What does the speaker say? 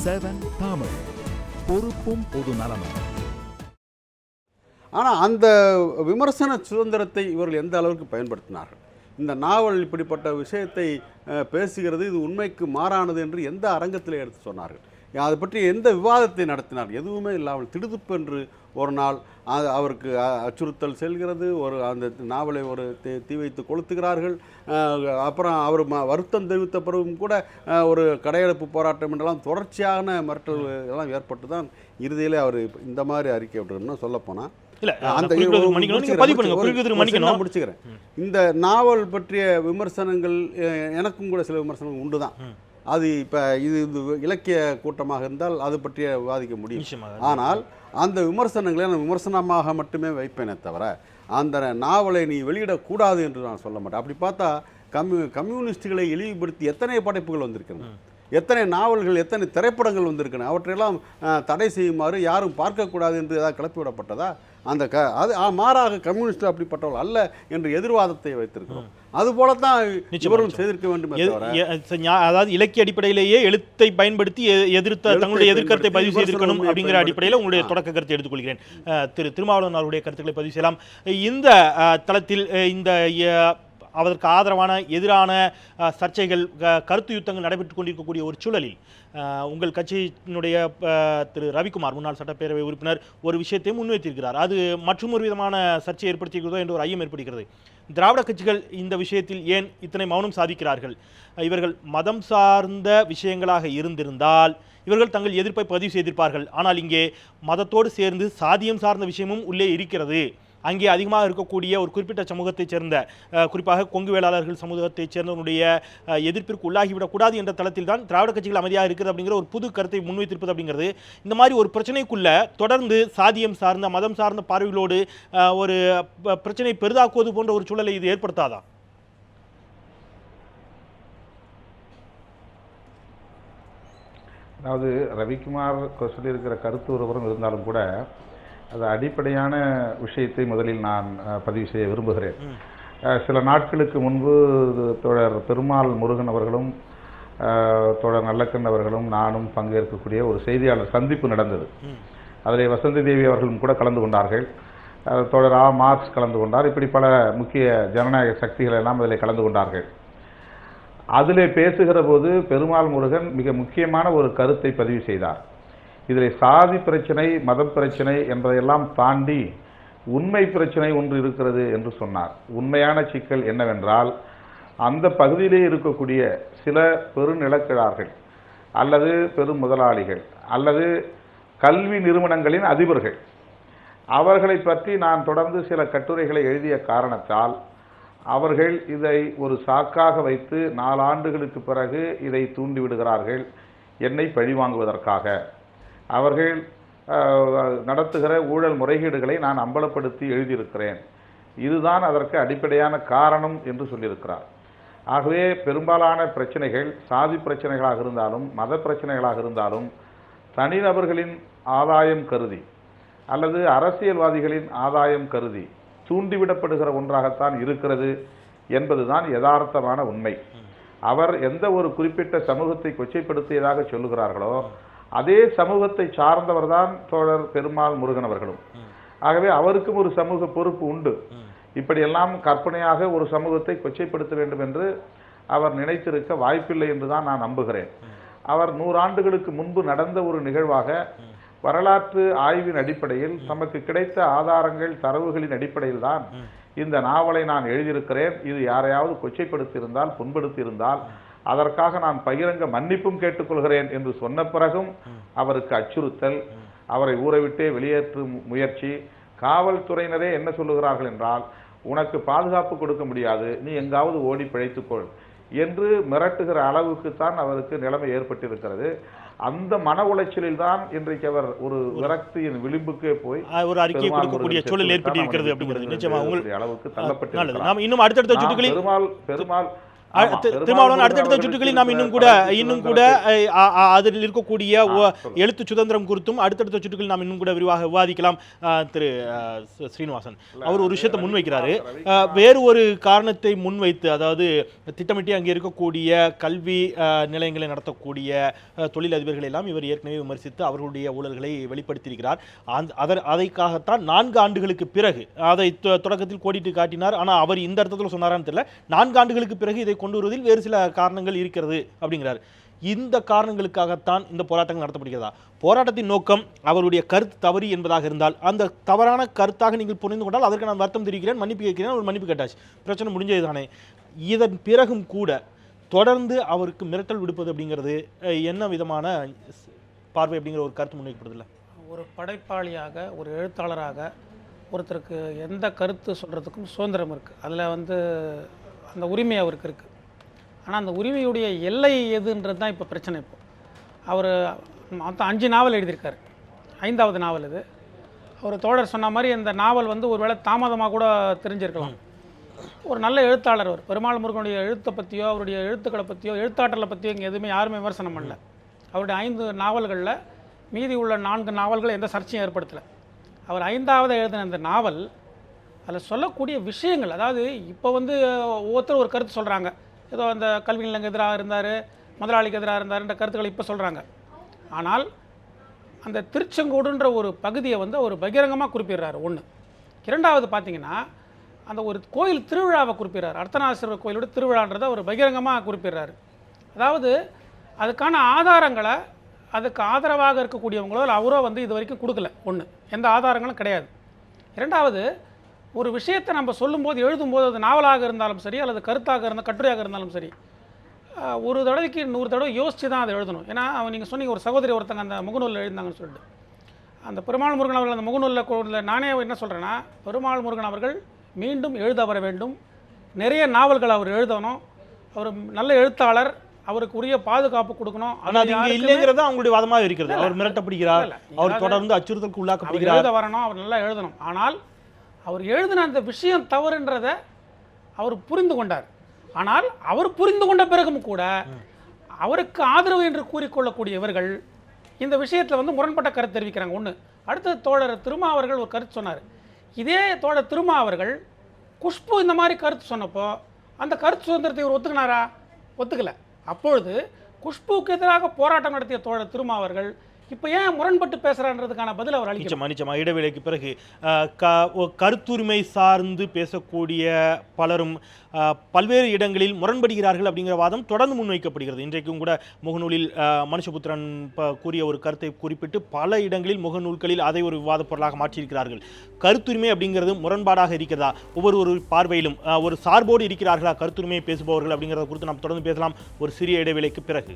7 தமிழ், பொறுப்பும் பொது நலமும். ஆனால் அந்த விமர்சன சுதந்திரத்தை இவர்கள் எந்த அளவுக்கு பயன்படுத்தினார்கள்? இந்த நாவல் இப்படிப்பட்ட விஷயத்தை பேசுகிறது, இது உண்மைக்கு மாறானது என்று எந்த அரங்கத்தில் எடுத்து சொன்னார்கள்? அதை பற்றி எந்த விவாதத்தை நடத்தினார்? எதுவுமே இல்லாமல் திடுதுப்பென்று ஒரு நாள் அவருக்கு அச்சுறுத்தல் செல்கிறது, அந்த நாவலை தீ வைத்து கொளுத்துகிறார்கள். அப்புறம் அவர் வருத்தம் தெரிவித்த பிறகும் கூட ஒரு கடையெடுப்பு போராட்டம் என்றெல்லாம் தொடர்ச்சியான மிரட்டல் எல்லாம் ஏற்பட்டு தான் இறுதியில் அவர் இந்த மாதிரி அறிக்கை விட்டுருன்னு சொல்லப்போனால் முடிச்சுக்கிறேன். இந்த நாவல் பற்றிய விமர்சனங்கள் எனக்கும் கூட சில விமர்சனங்கள் உண்டு தான். அது இப்போ இது இலக்கிய கூட்டமாக இருந்தால் அது பற்றிய விவாதிக்க முடியும். ஆனால் அந்த விமர்சனங்களை நான் விமர்சனமாக மட்டுமே வைப்பேனே தவிர அந்த நாவலை நீ வெளியிடக்கூடாது என்று நான் சொல்ல மாட்டேன். அப்படி பார்த்தா கம்யூனிஸ்டுகளை இழிவுபடுத்தி எத்தனை படைப்புகள் வந்திருக்கிறது, எத்தனை நாவல்கள், எத்தனை திரைப்படங்கள் வந்திருக்கின்றன. அவற்றையெல்லாம் தடை செய்யுமாறு யாரும் பார்க்கக்கூடாது என்று ஏதாவது கிளப்பிவிடப்பட்டதா? அது மாறாக கம்யூனிஸ்ட் அப்படிப்பட்டவர்கள் அல்ல என்று எதிர்வாதத்தை வைத்திருக்கிறோம். அதுபோலத்தான் இவரும் செய்திருக்க வேண்டும். அதாவது இலக்கிய அடிப்படையிலேயே எழுத்தை பயன்படுத்தி தங்களுடைய எதிர்கருத்தை பதிவு செய்திருக்கணும் அப்படிங்கிற அடிப்படையில் உங்களுடைய தொடக்க கருத்தை எடுத்துக்கொள்கிறேன். திருமாவளவன் அவருடைய கருத்துக்களை பதிவு செய்யலாம். இந்த தளத்தில் இந்த அதற்கு ஆதரவான எதிரான சர்ச்சைகள், கருத்து யுத்தங்கள் நடைபெற்றுக் கொண்டிருக்கக்கூடிய ஒரு சூழலில் உங்கள் கட்சியினுடைய திரு ரவிக்குமார், முன்னாள் சட்டப்பேரவை உறுப்பினர், ஒரு விஷயத்தை முன்வைத்திருக்கிறார். அது மற்றும் ஒரு விதமான சர்ச்சை ஏற்படுத்தியிருக்கிறதோ என்ற ஒரு ஐயம் ஏற்படுகிறது. திராவிட கட்சிகள் இந்த விஷயத்தில் ஏன் இத்தனை மௌனம் சாதிக்கிறார்கள்? இவர்கள் மதம் சார்ந்த விஷயங்களாக இருந்திருந்தால் இவர்கள் தங்கள் எதிர்ப்பை பதிவு செய்திருப்பார்கள். ஆனால் இங்கே மதத்தோடு சேர்ந்து சாதியம் சார்ந்த விஷயமும் உள்ளே இருக்கிறது. அங்கே அதிகமாக இருக்கக்கூடிய ஒரு குறிப்பிட்ட சமூகத்தைச் சேர்ந்த, குறிப்பாக கொங்கு வேளாளர்கள் சமூகத்தைச் சேர்ந்தவனுடைய எதிர்ப்பிற்கு உள்ளாகிவிடக்கூடாது என்ற தளத்தில் தான் திராவிட கட்சிகள் அமைதியாக இருக்கிறது அப்படிங்கிற ஒரு புது கருத்தை முன்வைத்திருப்பது அப்படிங்கிறது இந்த மாதிரி ஒரு பிரச்சனைக்குள்ள தொடர்ந்து சாதியம் சார்ந்த மதம் சார்ந்த பார்வைகளோடு ஒரு பிரச்சனை பெரிதாக்குவது போன்ற ஒரு சூழலை இது ஏற்படுத்தாதா? அதாவது ரவிக்குமார் சொல்லியிருக்கிற கருத்து ஒருவரும் இருந்தாலும் கூட அது அடிப்படையான விஷயத்தை முதலில் நான் பதிவு செய்ய விரும்புகிறேன். சில நாட்களுக்கு முன்பு தோழர் பெருமாள் முருகன் அவர்களும் தோழர் நல்லக்கண் அவர்களும் நானும் பங்கேற்கக்கூடிய ஒரு செய்தியாளர் சந்திப்பு நடந்தது. அதில் வசந்தி தேவி அவர்களும் கூட கலந்து கொண்டார்கள். தோழர் மார்க்ஸ் கலந்து கொண்டார். இப்படி பல முக்கிய ஜனநாயக சக்திகள் எல்லாம் அதில் கலந்து கொண்டார்கள். அதில் பேசுகிற போது பெருமாள் முருகன் மிக முக்கியமான ஒரு கருத்தை பதிவு செய்தார். இதில் சாதி பிரச்சனை, மத பிரச்சனை என்பதையெல்லாம் தாண்டி உண்மை பிரச்சனை ஒன்று இருக்கிறது என்று சொன்னார். உண்மையான சிக்கல் என்னவென்றால், அந்த பகுதியிலே இருக்கக்கூடிய சில பெருநிலக்கிழார்கள் அல்லது பெரும் முதலாளிகள் அல்லது கல்வி நிறுவனங்களின் அதிபர்கள், அவர்களை பற்றி நான் தொடர்ந்து சில கட்டுரைகளை எழுதிய காரணத்தால் அவர்கள் இதை ஒரு சாக்காக வைத்து 4 ஆண்டுகளுக்கு பிறகு இதை தூண்டிவிடுகிறார்கள் என்னை பழிவாங்குவதற்காக. அவர்கள் நடத்துகிற ஊழல் முறைகேடுகளை நான் அம்பலப்படுத்தி எழுதியிருக்கிறேன். இதுதான் அதற்கு அடிப்படையான காரணம் என்று சொல்லியிருக்கிறார். ஆகவே பெரும்பாலான பிரச்சனைகள் சாதி பிரச்சனைகளாக இருந்தாலும் மத பிரச்சனைகளாக இருந்தாலும் தனிநபர்களின் ஆதாயம் கருதி அல்லது அரசியல்வாதிகளின் ஆதாயம் கருதி தூண்டிவிடப்படுகிற ஒன்றாகத்தான் இருக்கிறது என்பதுதான் யதார்த்தமான உண்மை. அவர் எந்த ஒரு குறிப்பிட்ட சமூகத்தை கொச்சைப்படுத்தியதாக சொல்லுகிறார்களோ அதே சமூகத்தை சார்ந்தவர் தான் தோழர் பெருமாள் முருகன் அவர்களும். ஆகவே அவருக்கும் ஒரு சமூக பொறுப்பு உண்டு. இப்படியெல்லாம் கற்பனையாக ஒரு சமூகத்தை கொச்சைப்படுத்த வேண்டும் என்று அவர் நினைத்திருக்க வாய்ப்பில்லை என்றுதான் நான் நம்புகிறேன். அவர் 100 ஆண்டுகளுக்கு முன்பு நடந்த ஒரு நிகழ்வாக வரலாற்று ஆய்வின் அடிப்படையில் நமக்கு கிடைத்த ஆதாரங்கள், தரவுகளின் அடிப்படையில் தான் இந்த நாவலை நான் எழுதியிருக்கிறேன். இது யாரையாவது கொச்சைப்படுத்தியிருந்தால், புண்படுத்தியிருந்தால் அதற்காக நான் பகிரங்க மன்னிப்பும் கேட்டுக்கொள்கிறேன் என்று சொன்ன பிறகும் அவருக்கு அச்சுறுத்தல், அவரை ஊரை விட்டே வெளியேற்றும் முயற்சி. காவல்துறையினரே என்ன சொல்லுகிறார்கள் என்றால், உனக்கு பாதுகாப்பு கொடுக்க முடியாது, நீ எங்காவது ஓடி பிழைத்துக்கொள் என்று மிரட்டுகிற அளவுக்கு தான் அவருக்கு நிலைமை ஏற்பட்டிருக்கிறது. அந்த மன உளைச்சலில் தான் இன்றைக்கு அவர் ஒரு விரக்தியின் விளிம்புக்கே போய் ஒரு அறிக்கை கொடுக்கக்கூடிய சூழல் ஏற்பட்டிருக்கிறது அப்படிங்கிறது நிச்சயமா அளவுக்கு தள்ளப்பட்டிருக்கிறார். நாம் இன்னும் அடுத்தடுத்த சுற்றுகளில் திருமாவளவன் அடுத்தடுத்த சுற்றுகளில் நாம் இன்னும் கூட அதில் இருக்கக்கூடிய எழுத்து சுதந்திரம் குறித்தும் அடுத்தடுத்த சுற்றுகளில் நாம் இன்னும் கூட விரிவாக விவாதிக்கலாம். திரு ஸ்ரீனிவாசன் அவர் ஒரு விஷயத்தை முன்வைக்கிறாரு. வேறு ஒரு காரணத்தை முன்வைத்து, அதாவது திட்டமிட்டு அங்கே இருக்கக்கூடிய கல்வி நிலையங்களை நடத்தக்கூடிய தொழிலதிபர்கள் எல்லாம் இவர் ஏற்கனவே விமர்சித்து அவர்களுடைய ஊழல்களை வெளிப்படுத்தியிருக்கிறார். அதைக்காகத்தான் 4 ஆண்டுகளுக்கு பிறகு, அதை தொடக்கத்தில் கோடிட்டு காட்டினார். ஆனால் அவர் இந்த அர்த்தத்தில் சொன்னாரான்னு தெரியல, 4 ஆண்டுகளுக்கு பிறகு இதை கொண்டு வருவதில் வேறு சில காரணங்கள் இருக்கிறது அப்படிங்கிறார். இந்த காரணங்களுக்காகத்தான் இந்த போராட்டங்கள் நடத்தப்படுகிறதா? போராட்டத்தின் நோக்கம் அவருடைய கருத்து தவறி என்பதாக இருந்தால் அந்த தவறான கருத்தாக நீங்கள் புரிந்து கொண்டால் அதற்கு நான் வருத்தம் தெரிவிக்கிறேன், மன்னிப்பு கேட்கிறேன், ஒரு மன்னிப்பு கேட்டாச்சு, பிரச்சனை முடிஞ்சது தானே. இதன் பிறகும் கூட தொடர்ந்து அவருக்கு மிரட்டல் விடுப்பது அப்படிங்கிறது என்ன விதமான பார்வை அப்படிங்கிற ஒரு கருத்து முன்வைக்கப்படுதில்லை? ஒரு படைப்பாளியாக, ஒரு எழுத்தாளராக ஒருத்தருக்கு எந்த கருத்து சொல்கிறதுக்கும் சுதந்திரம் இருக்குது. அதில் அந்த உரிமை அவருக்கு இருக்குது. ஆனால் அந்த உரிமையுடைய எல்லை எதுன்றது தான் இப்போ பிரச்சனை. இப்போ அவர் மொத்தம் 5 நாவல் எழுதியிருக்காரு. 5வது நாவல் இது. அவர் தோழர் சொன்ன மாதிரி இந்த நாவல் ஒரு வேளை தாமதமாக கூட தெரிஞ்சிருக்கலாம். ஒரு நல்ல எழுத்தாளர் அவர். பெருமாள் முருகனுடைய எழுத்தை பற்றியோ அவருடைய எழுத்துக்களை பற்றியோ எழுத்தாற்றலை பற்றியோ இங்கே எதுவுமே யாருமே விமர்சனம் பண்ணல. அவருடைய 5 நாவல்களில் மீதி உள்ள 4 நாவல்கள் எந்த சர்ச்சையும் ஏற்படுத்தலை. அவர் 5வது எழுதின அந்த நாவல் அதில் சொல்லக்கூடிய விஷயங்கள், அதாவது இப்போ ஒவ்வொருத்தர் ஒரு கருத்து சொல்கிறாங்க. ஏதோ அந்த கல்வி நிலையங்களுக்கு எதிராக இருந்தார், முதலாளிக்கு எதிராக இருந்தார்ன்ற கருத்துக்களை இப்போ சொல்கிறாங்க. ஆனால் அந்த திருச்செங்கோடுன்ற ஒரு பகுதியை ஒரு பகிரங்கமாக குறிப்பிடுறாரு. 1. 2வது பார்த்தீங்கன்னா அந்த ஒரு கோயில் திருவிழாவை குறிப்பிடுறார். அர்த்தநாதீஸ்வரர் கோயிலோட திருவிழான்றதை அவர் பகிரங்கமாக குறிப்பிடுறாரு. அதாவது அதுக்கான ஆதாரங்களை, அதுக்கு ஆதரவாக இருக்கக்கூடியவங்களோ அவரோ இது வரைக்கும் கொடுக்கல. 1, எந்த ஆதாரங்களும் கிடையாது. 2வது, ஒரு விஷயத்தை நம்ம சொல்லும்போது, எழுதும்போது, அது நாவலாக இருந்தாலும் சரி அல்லது கருத்தாக இருந்தால் கட்டுரையாக இருந்தாலும் சரி, ஒரு தடவைக்கு 100 தடவை யோசித்து தான் அதை எழுதணும். ஏன்னா நீங்கள் சொன்னீங்க ஒரு சகோதரி ஒருத்தங்க அந்த முகநூலில் எழுந்தாங்கன்னு சொல்லிட்டு, அந்த பெருமாள் முருகன் அவர்கள் அந்த முகநூலில் நானே என்ன சொல்கிறேன்னா, பெருமாள் முருகன் அவர்கள் மீண்டும் எழுத வர வேண்டும், நிறைய நாவல்கள் அவர் எழுதணும், அவர் நல்ல எழுத்தாளர், அவருக்கு உரிய பாதுகாப்பு கொடுக்கணும். ஆனால் இங்கே இல்லைங்கிறது அவங்களுடைய வாதமாக இருக்கிறது. அவர் மிரட்டப்படுகிறார், அவர் தொடர்ந்து அச்சுறுத்தலுக்கு உள்ளாக்கப்படுகிறார். எழுத வரணும், அவர் நல்லா எழுதணும். ஆனால் அவர் எழுதின அந்த விஷயம் தவறுன்றதை அவர் புரிந்து கொண்டார். ஆனால் அவர் புரிந்து கொண்ட பிறகும் கூட அவருக்கு ஆதரவு என்று கூறிக்கொள்ளக்கூடியவர்கள் இந்த விஷயத்தில் முரண்பட்ட கருத்து தெரிவிக்கிறாங்க. 1. அடுத்தது தோழர் திருமா அவர்கள் ஒரு கருத்து சொன்னார். இதே தோழர் திருமா அவர்கள் குஷ்பு இந்த மாதிரி கருத்து சொன்னப்போ அந்த கருத்து சுதந்திரத்தை இவர் ஒத்துக்கினாரா? ஒத்துக்கலை. அப்பொழுது குஷ்புக்கு எதிராக போராட்டம் நடத்திய தோழர் திருமா அவர்கள் இப்போ ஏன் முரண்பட்டு பேசுறான்றதுக்கான பதில் அவர் அளிக்கணும். நிச்சயமா இடைவேளைக்கு பிறகு கருத்துரிமை சார்ந்து பேசக்கூடிய பலரும் பல்வேறு இடங்களில் முரண்படுகிறார்கள் அப்படிங்கிற வாதம் தொடர்ந்து முன்வைக்கப்படுகிறது. இன்றைக்கும் கூட முகநூலில் மனுஷபுத்திரன் கூறிய ஒரு கருத்தை குறிப்பிட்டு பல இடங்களில் முகநூல்களில் அதை ஒரு விவாத பொருளாக மாற்றியிருக்கிறார்கள். கருத்துரிமை அப்படிங்கிறது முரண்பாடாக இருக்கிறதா? ஒவ்வொரு பார்வையிலும் ஒரு சார்போடு இருக்கிறார்களா கருத்துரிமையை பேசுபவர்கள் அப்படிங்கிறத குறித்து நாம் தொடர்ந்து பேசலாம் ஒரு சிறிய இடைவேளைக்கு பிறகு.